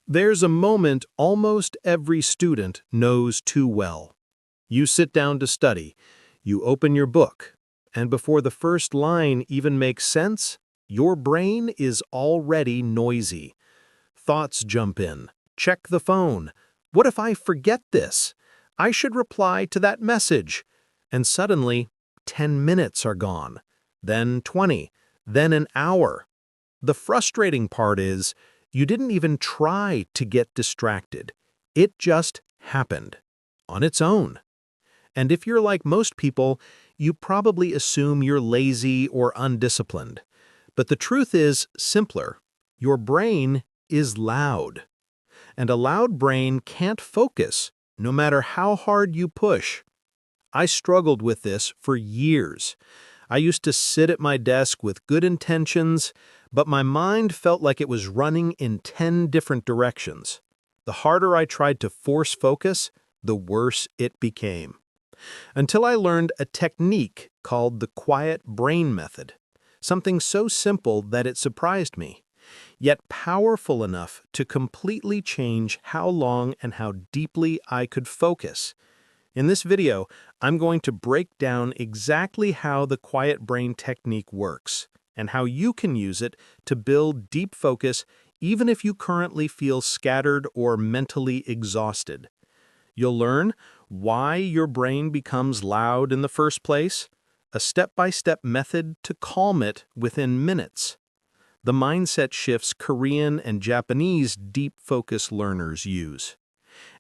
There's a moment almost every student knows too well. You sit down to study, you open your book, and before the first line even makes sense, your brain is already noisy. Thoughts jump in. Check the phone. What if I forget this? I should reply to that message. And suddenly, 10 minutes are gone, then 20, then an hour. The frustrating part is, you didn't even try to get distracted. It just happened, on its own. And if you're like most people, you probably assume you're lazy or undisciplined. But the truth is simpler. Your brain is loud. And a loud brain can't focus, no matter how hard you push. I struggled with this for years. I used to sit at my desk with good intentions, but my mind felt like it was running in 10 different directions. The harder I tried to force focus, the worse it became. Until I learned a technique called the quiet brain method, something so simple that it surprised me, yet powerful enough to completely change how long and how deeply I could focus. In this video, I'm going to break down exactly how the quiet brain technique works and how you can use it to build deep focus even if you currently feel scattered or mentally exhausted. You'll learn why your brain becomes loud in the first place, a step-by-step method to calm it within minutes, the mindset shifts Korean and Japanese deep focus learners use,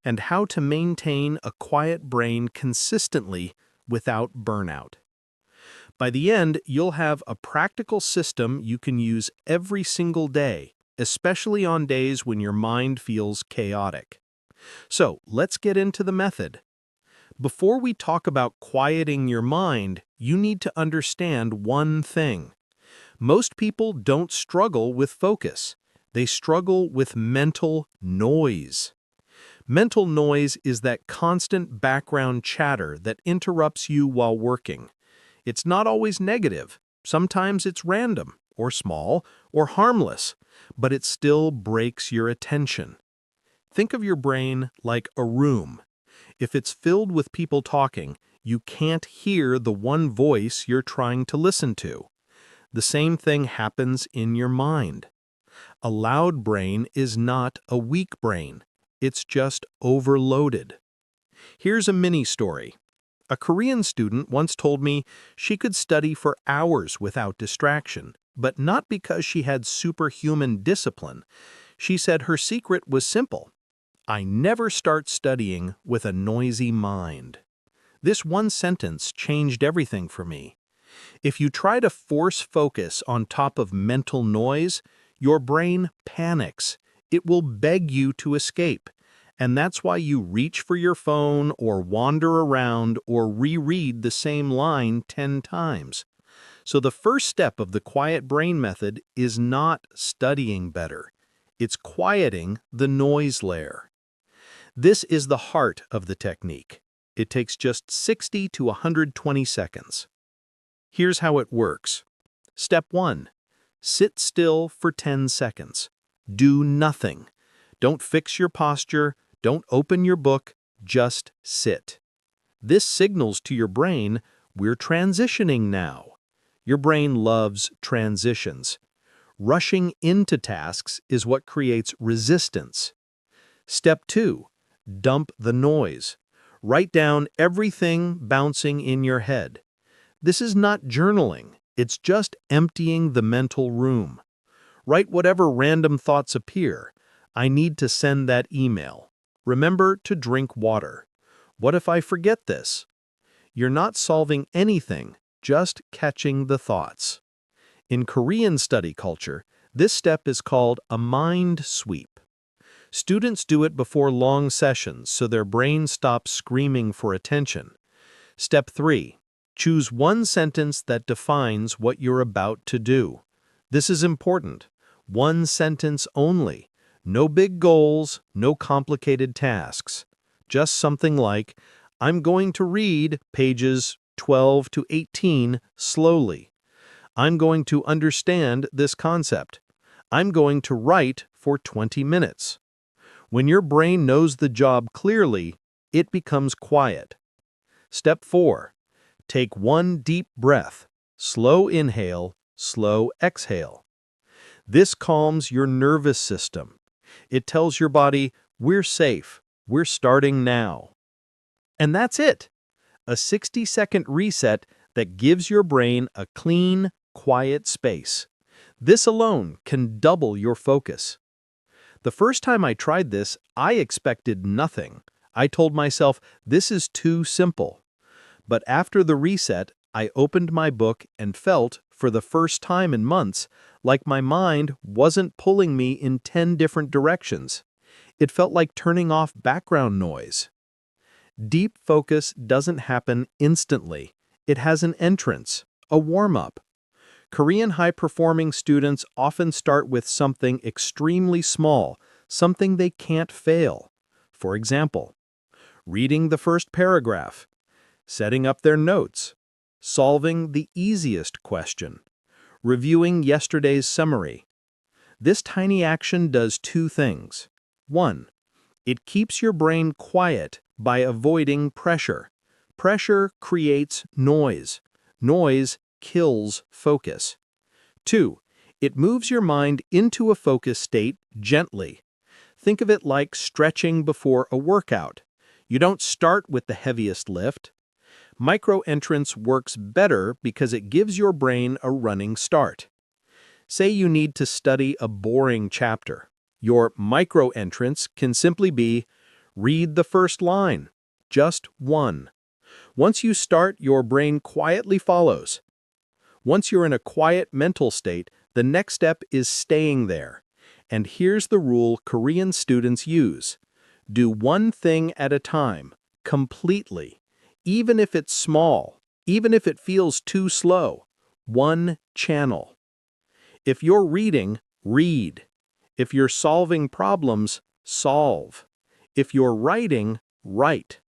and how to maintain a quiet brain consistently without burnout. By the end, you'll have a practical system you can use every single day, especially on days when your mind feels chaotic. So, let's get into the method. Before we talk about quieting your mind, you need to understand one thing. Most people don't struggle with focus. They struggle with mental noise. Mental noise is that constant background chatter that interrupts you while working. It's not always negative. Sometimes it's random, or small, or harmless, but it still breaks your attention. Think of your brain like a room. If it's filled with people talking, you can't hear the one voice you're trying to listen to. The same thing happens in your mind. A loud brain is not a weak brain. It's just overloaded. Here's a mini story. A Korean student once told me she could study for hours without distraction, but not because she had superhuman discipline. She said her secret was simple. I never start studying with a noisy mind. This one sentence changed everything for me. If you try to force focus on top of mental noise, your brain panics. It will beg you to escape. And that's why you reach for your phone or wander around or reread the same line 10 times. So the first step of the quiet brain method is not studying better. It's quieting the noise layer. This is the heart of the technique. It takes just 60 to 120 seconds. Here's how it works. Step 1. Sit still for 10 seconds. Do nothing. Don't fix your posture. Don't open your book. Just sit. This signals to your brain, we're transitioning now. Your brain loves transitions. Rushing into tasks is what creates resistance. Step 2. Dump the noise. Write down everything bouncing in your head. This is not journaling. It's just emptying the mental room. Write whatever random thoughts appear. I need to send that email. Remember to drink water. What if I forget this? You're not solving anything, just catching the thoughts. In Korean study culture, this step is called a mind sweep. Students do it before long sessions so their brain stops screaming for attention. Step 3. Choose one sentence that defines what you're about to do. This is important. One sentence only. No big goals, no complicated tasks. Just something like, I'm going to read pages 12 to 18 slowly. I'm going to understand this concept. I'm going to write for 20 minutes. When your brain knows the job clearly, it becomes quiet. Step 4. Take one deep breath. Slow inhale, slow exhale. This calms your nervous system. It tells your body, we're safe, we're starting now. And that's it. A 60-second reset that gives your brain a clean, quiet space. This alone can double your focus. The first time I tried this, I expected nothing. I told myself, this is too simple. But after the reset, I opened my book and felt, for the first time in months, like my mind wasn't pulling me in 10 different directions. It felt like turning off background noise. Deep focus doesn't happen instantly. It has an entrance, a warm-up. Korean high-performing students often start with something extremely small, something they can't fail. For example, reading the first paragraph, setting up their notes, solving the easiest question, reviewing yesterday's summary. This tiny action does two things. 1. It keeps your brain quiet by avoiding pressure. Pressure creates noise. Noise kills focus. 2. It moves your mind into a focus state gently. Think of it like stretching before a workout. You don't start with the heaviest lift. Micro-entrance works better because it gives your brain a running start. Say you need to study a boring chapter. Your micro-entrance can simply be, read the first line, just one. Once you start, your brain quietly follows. Once you're in a quiet mental state, the next step is staying there. And here's the rule Korean students use. Do one thing at a time, completely. Even if it's small, even if it feels too slow. One channel. If you're reading, read. If you're solving problems, solve. If you're writing, write.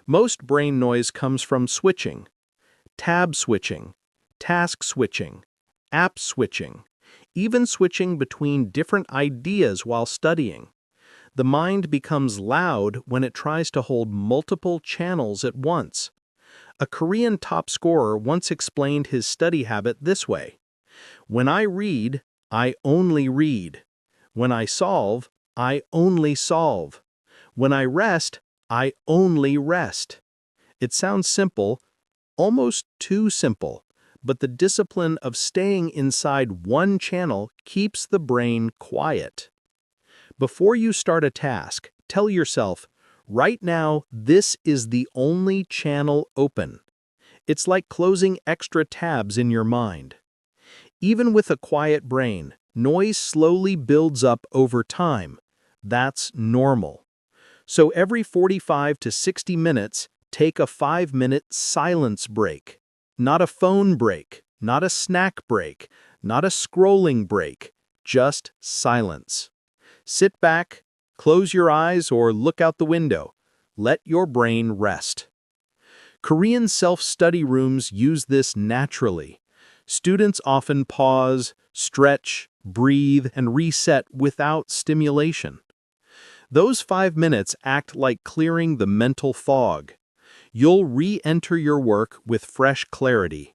Most brain noise comes from switching. Tab switching, task switching, app switching, even switching between different ideas while studying. The mind becomes loud when it tries to hold multiple channels at once. A Korean top scorer once explained his study habit this way. When I read, I only read. When I solve, I only solve. When I rest, I only rest. It sounds simple, almost too simple, but the discipline of staying inside one channel keeps the brain quiet. Before you start a task, tell yourself, right now, this is the only channel open. It's like closing extra tabs in your mind. Even with a quiet brain, noise slowly builds up over time. That's normal. So every 45 to 60 minutes, take a 5-minute silence break. Not a phone break, not a snack break, not a scrolling break, just silence. Sit back, close your eyes, or look out the window. Let your brain rest. Korean self-study rooms use this naturally. Students often pause, stretch, breathe, and reset without stimulation. Those 5 minutes act like clearing the mental fog. You'll re-enter your work with fresh clarity.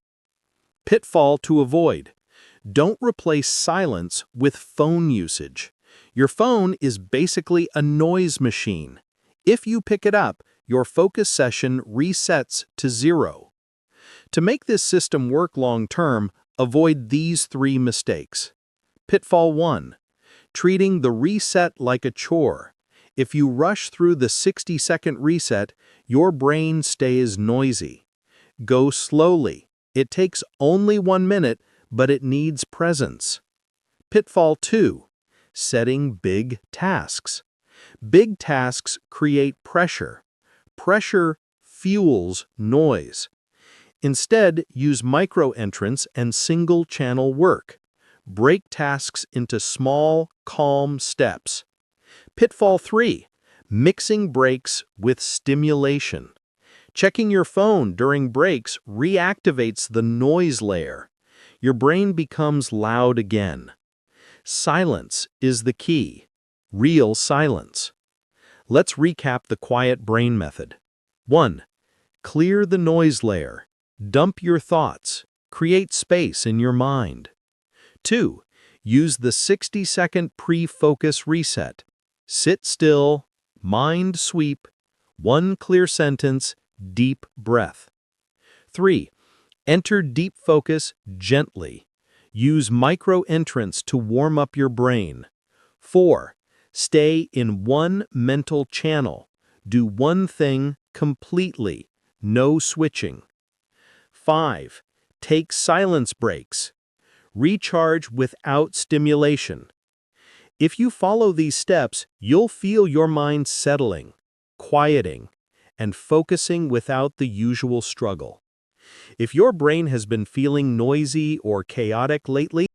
Pitfall to avoid. Don't replace silence with phone usage. Your phone is basically a noise machine. If you pick it up, your focus session resets to 0. To make this system work long-term, avoid these 3 mistakes. Pitfall 1. Treating the reset like a chore. If you rush through the 60-second reset, your brain stays noisy. Go slowly. It takes only 1 minute, but it needs presence. Pitfall 2. Setting big tasks. Big tasks create pressure. Pressure fuels noise. Instead, use micro-entrance and single-channel work. Break tasks into small, calm steps. Pitfall 3. Mixing breaks with stimulation. Checking your phone during breaks reactivates the noise layer. Your brain becomes loud again. Silence is the key. real silence. Let's recap the quiet brain method. 1. Clear the noise layer. Dump your thoughts. Create space in your mind. 2. Use the 60-second pre-focus reset. Sit still, mind sweep, one clear sentence, deep breath. 3. Enter deep focus gently. Use micro-entrance to warm up your brain. 4. Stay in one mental channel. Do one thing completely, no switching. 5. Take silence breaks. Recharge without stimulation. If you follow these steps, you'll feel your mind settling, quieting, and focusing without the usual struggle. If your brain has been feeling noisy or chaotic lately,